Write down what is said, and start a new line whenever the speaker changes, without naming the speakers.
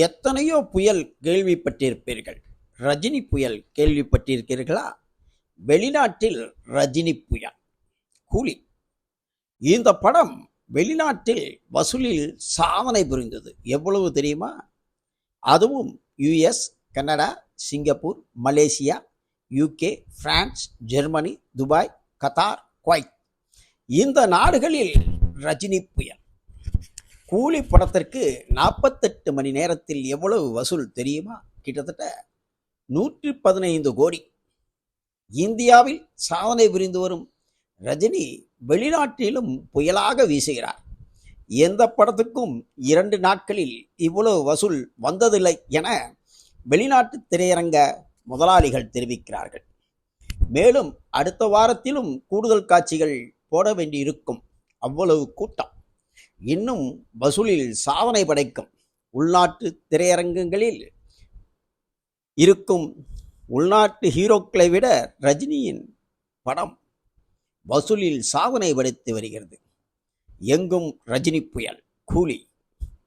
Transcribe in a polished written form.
எத்தனையோ புயல் கேள்விப்பட்டிருப்பீர்கள். ரஜினி புயல் கேள்விப்பட்டிருக்கிறீர்களா? வெளிநாட்டில் ரஜினி புயல், கூலி. இந்த படம் வெளிநாட்டில் வசூலில் சாதனை புரிந்தது. எவ்வளவு தெரியுமா? அதுவும் US, Canada, Singapore, Malaysia, UK, France, Germany, Dubai, Qatar, Kuwait, இந்த நாடுகளில் ரஜினி புயல். கூலி படத்திற்கு 48 மணி நேரத்தில் எவ்வளவு வசூல் தெரியுமா? கிட்டத்தட்ட 115 கோடி. இந்தியாவில் சாதனை புரிந்து வரும் ரஜினி வெளிநாட்டிலும் புயலாக வீசுகிறார். எந்த படத்துக்கும் 2 நாட்களில் இவ்வளவு வசூல் வந்ததில்லை என வெளிநாட்டு திரையரங்க முதலாளிகள் தெரிவிக்கிறார்கள். மேலும் அடுத்த வாரத்திலும் கூடுதல் காட்சிகள் போட வேண்டியிருக்கும். அவ்வளவு கூட்டம். இன்னும் வசூலில் சாதனை படைக்கும். உள்நாட்டு திரையரங்குகளில் இருக்கும் உள்நாட்டு ஹீரோக்களை விட ரஜினியின் படம் வசூலில் சாதனை படைத்து வருகிறது. எங்கும் ரஜினி புயல், கூலி.